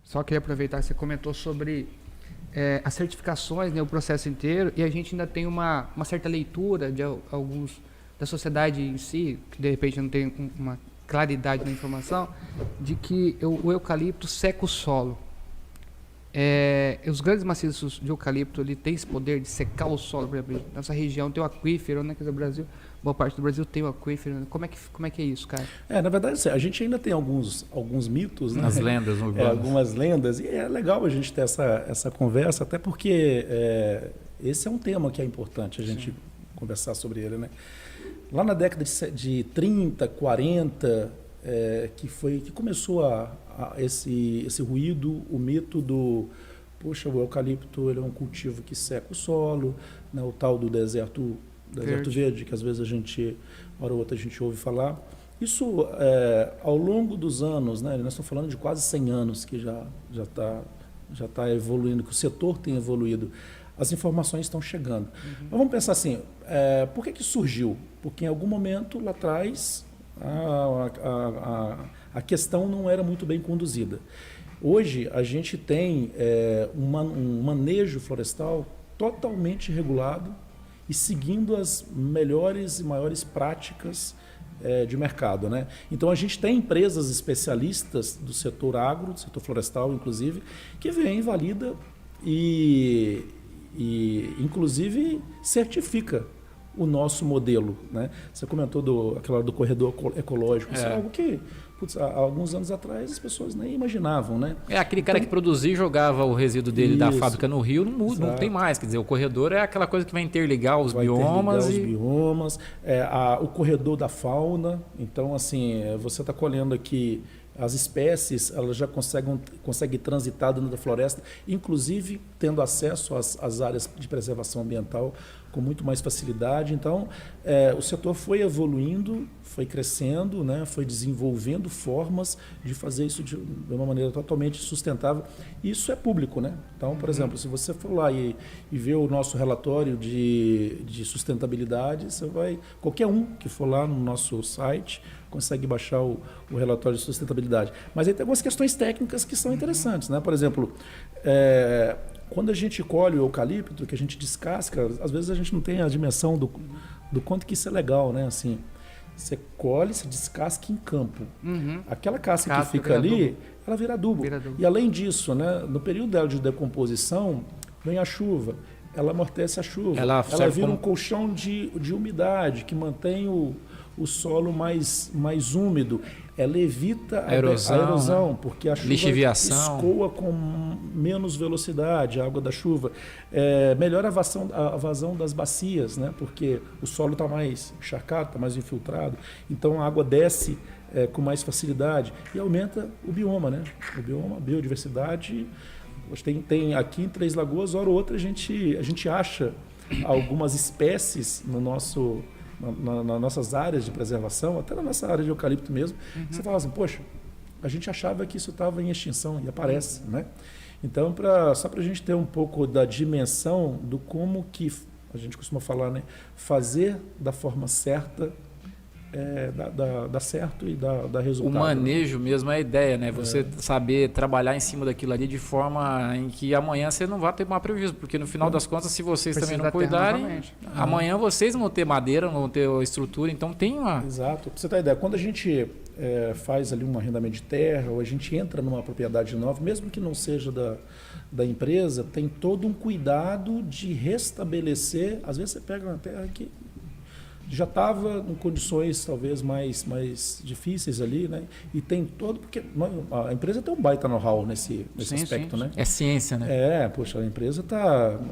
Só queria aproveitar que você comentou sobre as certificações, né, o processo inteiro, e a gente ainda tem uma certa leitura de alguns da sociedade em si, que de repente não tem uma claridade na informação, de que o eucalipto seca o solo. Os grandes maciços de eucalipto, ele tem esse poder de secar o solo. Por exemplo, nossa região tem o aquífero, né? Quer dizer, o Brasil, boa parte do Brasil tem o aquífero. Né? Como é que é isso, cara? Na verdade, a gente ainda tem alguns mitos, né? As lendas urbanas. Algumas lendas, e é legal a gente ter essa conversa, até porque esse é um tema que é importante a gente conversar sobre ele, né? Lá na década de 30, 40, que começou esse ruído, o mito poxa, o eucalipto ele é um cultivo que seca o solo, né, o tal do deserto verde, que às vezes hora ou outra a gente ouve falar. Isso, ao longo dos anos, né, nós estamos falando de quase 100 anos que já está evoluindo, que o setor tem evoluído. As informações estão chegando. Mas vamos pensar assim, por que surgiu? Porque em algum momento lá atrás a questão não era muito bem conduzida. Hoje a gente tem um manejo florestal totalmente regulado e seguindo as melhores e maiores práticas de mercado, né? Então a gente tem empresas especialistas do setor agro, do setor florestal inclusive, que vem, valida e inclusive certifica o nosso modelo, né? Você comentou aquela hora do corredor ecológico, isso é algo que há alguns anos atrás as pessoas nem imaginavam, né? Aquele cara que produzia e jogava o resíduo dele da fábrica no rio, não muda, não tem mais. Quer dizer, o corredor é aquela coisa que vai interligar os biomas. O corredor da fauna. Então, assim, você está colhendo aqui as espécies, elas já conseguem transitar dentro da floresta, inclusive tendo acesso às áreas de preservação ambiental com muito mais facilidade. Então, o setor foi evoluindo, foi crescendo, né, foi desenvolvendo formas de fazer isso de uma maneira totalmente sustentável. Isso é público, né? Então, por exemplo, se você for lá e ver o nosso relatório de sustentabilidade, qualquer um que for lá no nosso site consegue baixar o relatório de sustentabilidade. Mas aí tem algumas questões técnicas que são interessantes, né? Por exemplo, quando a gente colhe o eucalipto, que a gente descasca, às vezes a gente não tem a dimensão do quanto que isso é legal, né? Assim, você colhe, você descasca em campo. Aquela casca que fica ali, ela vira adubo. E além disso, né, no período dela de decomposição, vem a chuva, ela amortece a chuva, ela vira um colchão de umidade que mantém o solo mais úmido. Ela evita a erosão, né? Porque a chuva escoa com menos velocidade, a água da chuva. Melhora a vazão das bacias, né? Porque o solo está mais encharcado, está mais infiltrado, então a água desce com mais facilidade e aumenta o bioma, né? O bioma, a biodiversidade. Tem aqui em Três Lagoas, hora ou outra a gente acha algumas espécies nas nossas áreas de preservação, até na nossa área de eucalipto mesmo. Você fala assim, poxa, a gente achava que isso estava em extinção e aparece, né? Então, só para a gente ter um pouco da dimensão do como que a gente costuma falar, né? Fazer da forma certa dá certo e dá resultado. O manejo mesmo é a ideia, né? Você saber trabalhar em cima daquilo ali de forma em que amanhã você não vai ter mais prejuízo, porque no final das contas, se vocês também não cuidarem, amanhã vocês vão ter madeira, não vão ter estrutura, então tem uma... Exato. Pra você ter ideia, quando a gente faz ali um arrendamento de terra, ou a gente entra numa propriedade nova, mesmo que não seja da empresa, tem todo um cuidado de restabelecer. Às vezes você pega uma terra que já estava em condições talvez mais difíceis ali, né? E tem todo, porque a empresa tem um baita know-how nesse aspecto, né? É ciência, né? Poxa, a empresa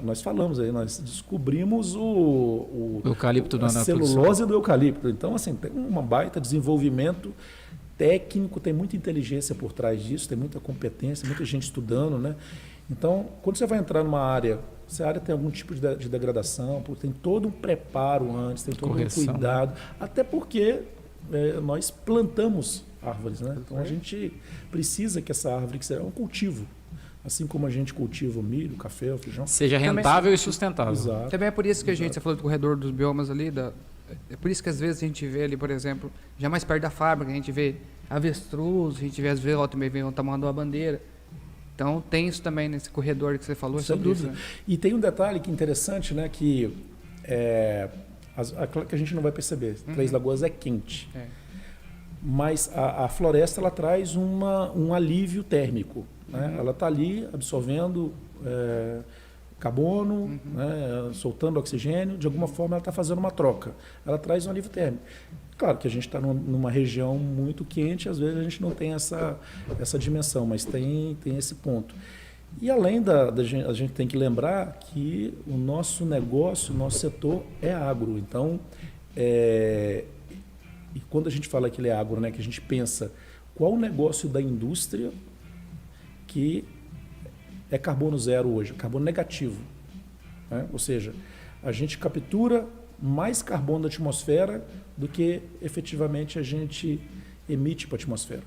nós falamos aí, nós descobrimos o eucalipto a celulose do eucalipto. Então, assim, tem uma baita desenvolvimento técnico, tem muita inteligência por trás disso, tem muita competência, muita gente estudando, né? Então, quando você vai entrar numa área, se a área tem algum tipo de degradação, tem todo um preparo antes, tem todo um cuidado, até porque nós plantamos árvores, né? Então a gente precisa que essa árvore, que seja um cultivo, assim como a gente cultiva o milho, o café, o feijão, seja rentável e sustentável. Exato. Também é por isso que você falou do corredor dos biomas ali, é por isso que às vezes a gente vê ali, por exemplo, já mais perto da fábrica, a gente vê avestruz, a gente vê às vezes também vem o tamanho da bandeira. Então tem isso também nesse corredor que você falou. Sem dúvida. Isso, né? E tem um detalhe que é interessante, né, que que a gente não vai perceber. Três Lagoas é quente. Mas a floresta ela traz um alívio térmico. Né? Ela está ali absorvendo carbono, né, soltando oxigênio. De alguma forma ela está fazendo uma troca. Ela traz um alívio térmico. Claro que a gente está numa região muito quente, às vezes a gente não tem essa dimensão, mas tem esse ponto. E além a gente tem que lembrar que o nosso negócio, o nosso setor é agro. Então, e quando a gente fala que ele é agro, né, que a gente pensa qual o negócio da indústria que é carbono zero hoje, carbono negativo. Né? Ou seja, a gente captura mais carbono da atmosfera do que efetivamente a gente emite para a atmosfera.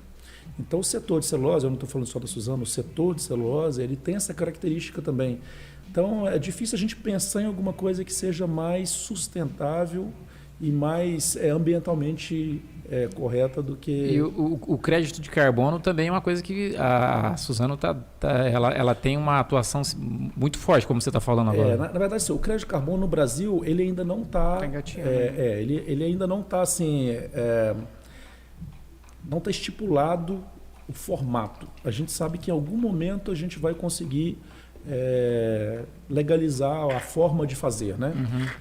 Então o setor de celulose, eu não estou falando só da Suzano, o setor de celulose, ele tem essa característica também. Então é difícil a gente pensar em alguma coisa que seja mais sustentável e mais ambientalmente correta do que... E o crédito de carbono também é uma coisa que a Suzano ela tem uma atuação muito forte, como você está falando agora. Na verdade, assim, o crédito de carbono no Brasil, ele ainda não está... ele ainda não está assim... não está estipulado o formato. A gente sabe que em algum momento a gente vai conseguir legalizar a forma de fazer. Né?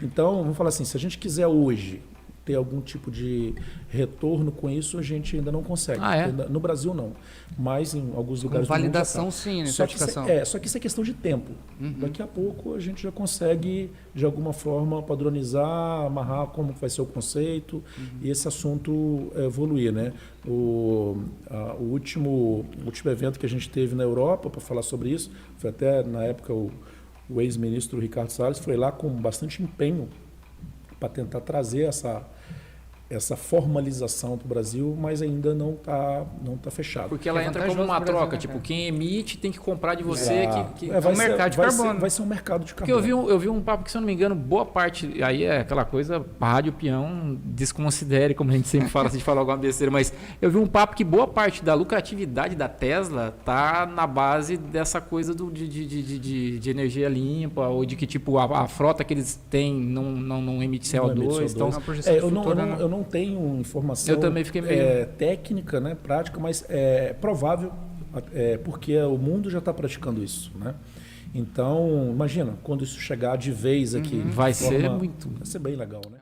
Então, vamos falar assim, se a gente quiser hoje ter algum tipo de retorno com isso, a gente ainda não consegue. No Brasil, não. Mas em alguns lugares do mundo validação, já tá. sim, né? Certificação. Só que isso é questão de tempo. Daqui a pouco a gente já consegue, de alguma forma, padronizar, amarrar como vai ser o conceito e esse assunto evoluir. Né? O último evento que a gente teve na Europa para falar sobre isso, foi até, na época, o ex-ministro Ricardo Salles foi lá com bastante empenho para tentar trazer essa formalização para o Brasil, mas ainda não tá fechado. Porque ela entra como uma troca, tipo, quem emite tem que comprar de você. É um mercado de carbono. Vai ser um mercado de Porque carbono. eu vi um papo que, se eu não me engano, boa parte, aí é aquela coisa, rádio peão, desconsidere, como a gente sempre fala, se a gente falar alguma besteira, mas eu vi um papo que boa parte da lucratividade da Tesla tá na base dessa coisa de energia limpa, ou de que tipo a frota que eles têm não emite CO2. Então, eu não tenho informação eu também fiquei meio... técnica, né, prática, mas é provável, porque o mundo já está praticando isso. Né? Então, imagina, quando isso chegar de vez aqui. Vai ser bem legal. Né?